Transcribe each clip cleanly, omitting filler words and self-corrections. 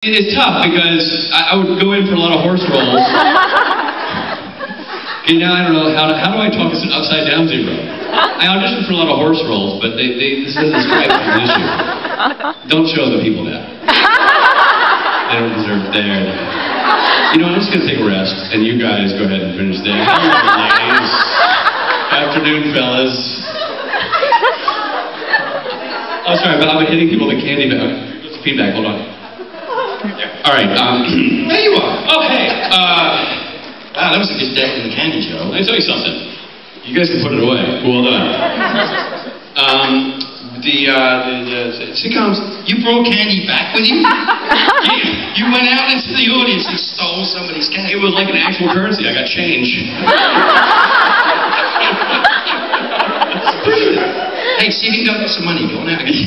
It's tough because I would go in for a lot of horse rolls. And now I don't know how do I talk as an upside down zebra? I auditioned for a lot of horse rolls, but this doesn't strike me as an issue. Don't show the people that. They don't deserve there. You know, I'm just gonna take a rest, and you guys go ahead and finish there. Ladies. Afternoon, fellas. Oh, sorry, but I'm hitting people with a candy bag. Feedback, hold on. All right, there you are. Oh, hey, wow, that was a good day in the candy, Joe. Let me tell you something. You guys can put it away. Well done. The sitcoms. You brought candy back with you? You went out into the audience and stole somebody's candy. It was like an actual currency. I got change. Hey, see if you can go get some money. Go on out again.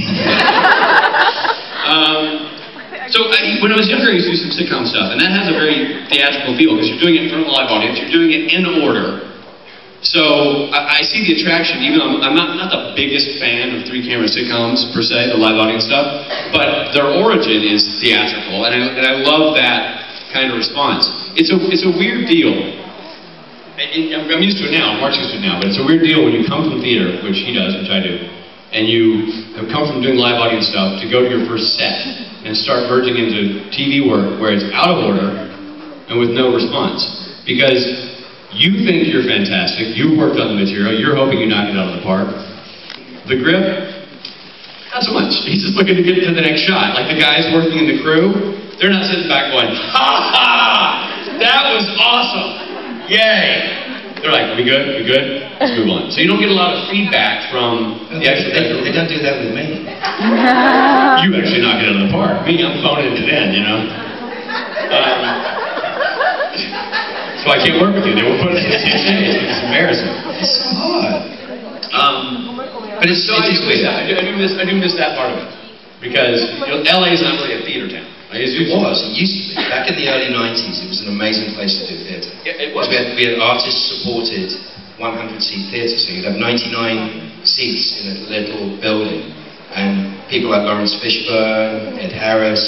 So when I was younger, I used to do some sitcom stuff, and that has a very theatrical feel because you're doing it in front of a live audience. You're doing it in order. So I see the attraction, even though I'm not the biggest fan of three-camera sitcoms per se, the live audience stuff, but their origin is theatrical, and I love that kind of response. It's a weird deal. I'm used to it now. Mark's used to it now, but it's a weird deal when you come from theater, which he does, which I do, and you have come from doing live audience stuff to go to your first set and start merging into TV work where it's out of order and with no response. Because you think you're fantastic, you've worked on the material, you're hoping you knock it out of the park. The grip, not so much. He's just looking to get to the next shot. Like the guys working in the crew, they're not sitting back going, ha ha, that was awesome, yay. They're like, we good? We good? Let's move on. So you don't get a lot of feedback from the actual actor. They don't do that with me. You actually knock it out of the park. Me, I'm phoning it in, you know? So I can't work with you. They won't put it in the same stage. It's embarrassing. It's so hard. But it's so I do miss that part of it. Because, you know, LA is not really a theater town. It was. It used to be. Back in the early 90s, it was an amazing place to do theatre. Yeah, it was. We had artist-supported 100-seat theatre, so you'd have 99 seats in a little building. And people like Lawrence Fishburne, Ed Harris,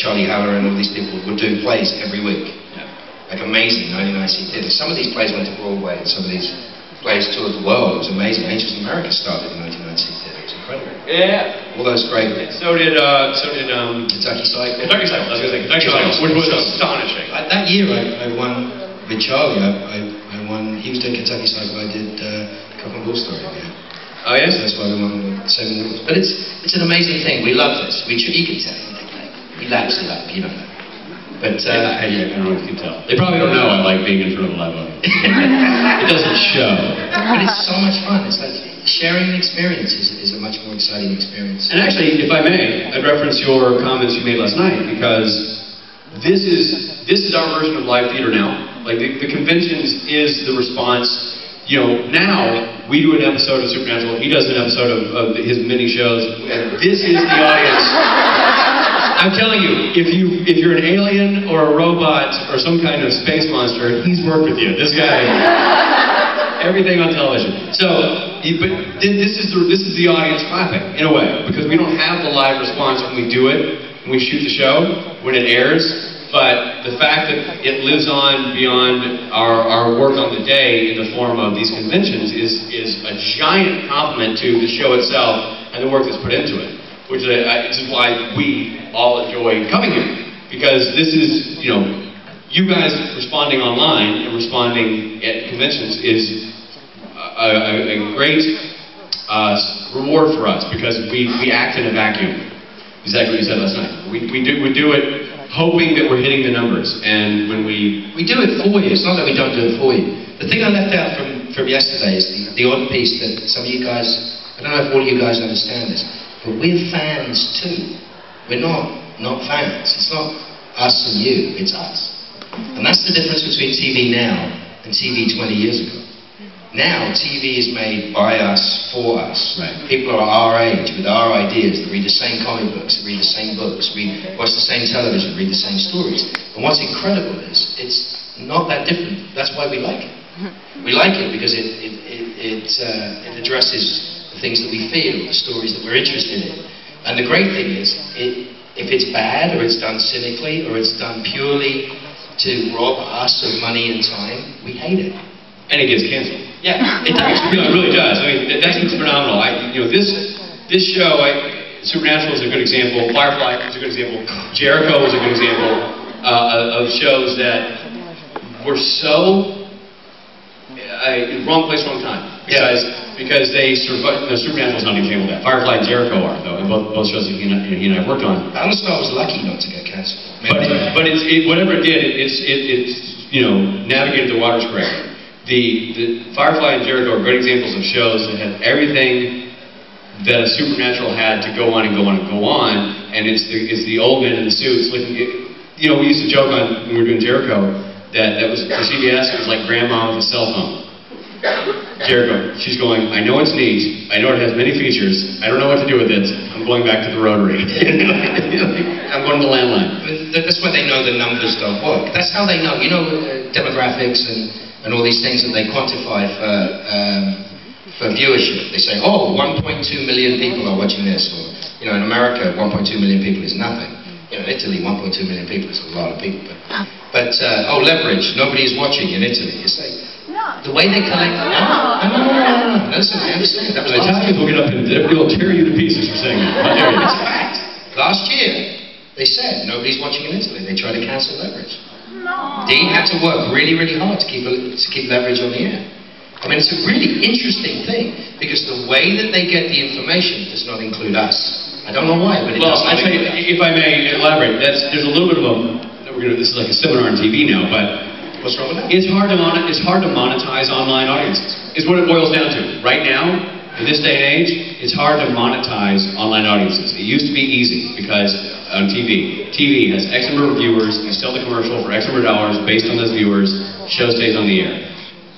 Charlie Halloran, all these people would do plays every week. Yeah. Like amazing 99-seat theatre. Some of these plays went to Broadway, and some of these plays toured the world. It was amazing. Angels in America started in 99-seat theatre. It was incredible. Yeah. All those great. So did Kentucky Psycho. Kentucky Psycho. I was going to say Kentucky Psycho, which was astonishing. That year, I won with Charlie. I won. He was doing Kentucky Psycho. I did Cock and Bull Story. Yeah. Oh yes. So that's why we won 7 awards. But it's an amazing thing. We love this. You can tell. He laps it up. You don't know. But I don't know if you can tell. They probably don't know I like being in front of a live audience. It doesn't show. But it's so much fun. It's like sharing an experience is a much more exciting experience. And actually, if I may, I'd reference your comments you made last night because this is our version of live theater now. Like the conventions is the response. You know, now we do an episode of Supernatural. He does an episode of his mini shows. And this is the audience. I'm telling you, if you're an alien or a robot or some kind of space monster, he's worked with you. This guy, everything on television. So, but this is the audience clapping in a way because we don't have the live response when we do it, when we shoot the show, when it airs. But the fact that it lives on beyond our work on the day in the form of these conventions is a giant compliment to the show itself and the work that's put into it. Which is why we all enjoy coming here. Because this is, you know, you guys responding online and responding at conventions is a great reward for us because we act in a vacuum. Exactly what you said last night. We do it hoping that we're hitting the numbers. And when we do it for you, it's not that we don't do it for you. The thing I left out from yesterday is the odd piece that some of you guys, I don't know if all of you guys understand this, but we're fans too. We're not fans. It's not us and you, it's us. And that's the difference between TV now and TV 20 years ago. Now, TV is made by us, for us. Right. People are our age, with our ideas, that read the same comic books, that read the same books, watch the same television, read the same stories. And what's incredible is, it's not that different. That's why we like it. We like it because it addresses the things that we feel, the stories that we're interested in. And the great thing is, If it's bad, or it's done cynically, or it's done purely to rob us of money and time, we hate it. And it gets canceled. Yeah, it does. It really does. I mean, that's phenomenal. This show, Supernatural is a good example. Firefly is a good example. Jericho is a good example of shows that were so wrong place, wrong time. Because they survived. No, Supernatural's not an example of that. Firefly and Jericho are, though, and both shows that he and I have worked on. Battlestar was lucky not to get canceled. But whatever it did, it's navigated the waters correctly. The Firefly and Jericho are great examples of shows that had everything that a Supernatural had to go on and go on and go on, and it's the old men in the suits looking. We used to joke on when we were doing Jericho that was for CBS. It was like grandma with a cell phone. Jericho, she's going, I know it's neat, I know it has many features, I don't know what to do with it, I'm going back to the rotary. I'm going to the landline. That's why they know the numbers don't work. That's how they know. Demographics and all these things that they quantify for viewership. They say, 1.2 million people are watching this, or in America, 1.2 million people is nothing. In Italy, 1.2 million people is a lot of people. But Leverage, nobody is watching in Italy. It's like, the way they collect... No. Listen, I understand. That was Italians will get up and they'll tear you to pieces for saying that. It's a fact. Last year, they said nobody's watching in Italy. They tried to cancel Leverage. Dean had to work really, really hard to keep Leverage on the air. I mean, it's a really interesting thing, because the way that they get the information does not include us. I don't know why, but it does not include us. If I may elaborate, there's a little bit of this is like a seminar on TV now, but what's wrong with that? It's hard to monetize online audiences. Is what it boils down to. Right now, in this day and age, it's hard to monetize online audiences. It used to be easy because on TV has X number of viewers. You sell the commercial for X number of dollars based on those viewers. Show stays on the air.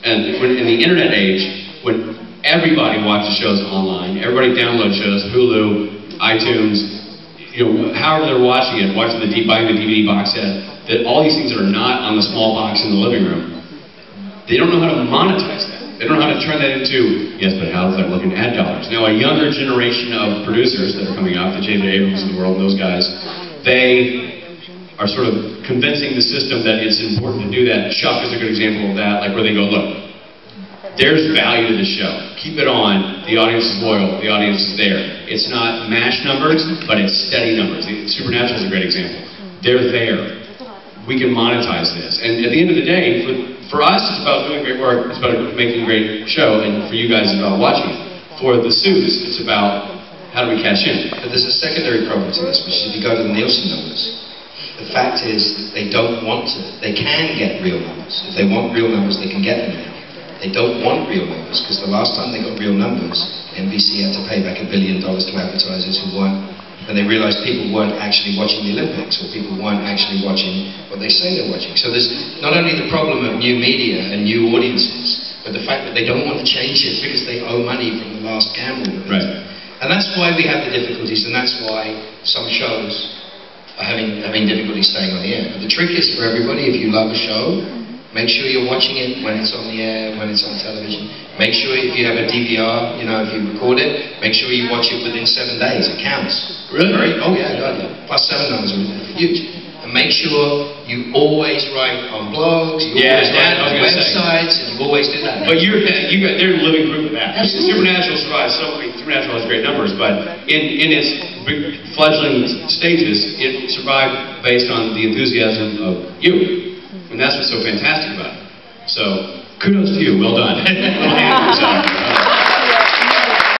And in the internet age, when everybody watches shows online, everybody downloads shows, Hulu, iTunes, however they're watching it, buying the DVD box set. That all these things that are not on the small box in the living room, they don't know how to monetize that. They don't know how to turn that into, yes, but how does that look in ad dollars? Now, a younger generation of producers that are coming up, the J.J. Abrams of the world, and those guys, they are sort of convincing the system that it's important to do that. Chuck is a good example of that, like where they go, look, there's value to the show. Keep it on. The audience is loyal. The audience is there. It's not mash numbers, but it's steady numbers. Supernatural is a great example. They're there. We can monetize this. And at the end of the day, for us, it's about doing great work. It's about making a great show. And for you guys, it's about watching it. For the suits, it's about how do we cash in. But there's a secondary problem to this, which is if you go to the Nielsen numbers, the fact is that they don't want to. They can get real numbers. If they want real numbers, they can get them now. They don't want real numbers, because the last time they got real numbers, NBC had to pay back $1 billion to advertisers who weren't. And they realized people weren't actually watching the Olympics, or people weren't actually watching what they say they're watching. So there's not only the problem of new media and new audiences, but the fact that they don't want to change it because they owe money from the last gamble. Right. And that's why we have the difficulties, and that's why some shows are having difficulty staying on the air. But the trick is for everybody, if you love a show, make sure you're watching it when it's on the air, when it's on television. Make sure if you have a DVR, if you record it, make sure you watch it within 7 days. It counts. Really? Oh yeah, Plus 7 numbers are huge. And make sure you always write on blogs, you always write on websites, and you always do that. But they're living proof of that. Absolutely. Supernatural survives. Supernatural has great numbers, but in its fledgling stages, it survived based on the enthusiasm of you. And that's what's so fantastic about it. So, kudos to you. Well done.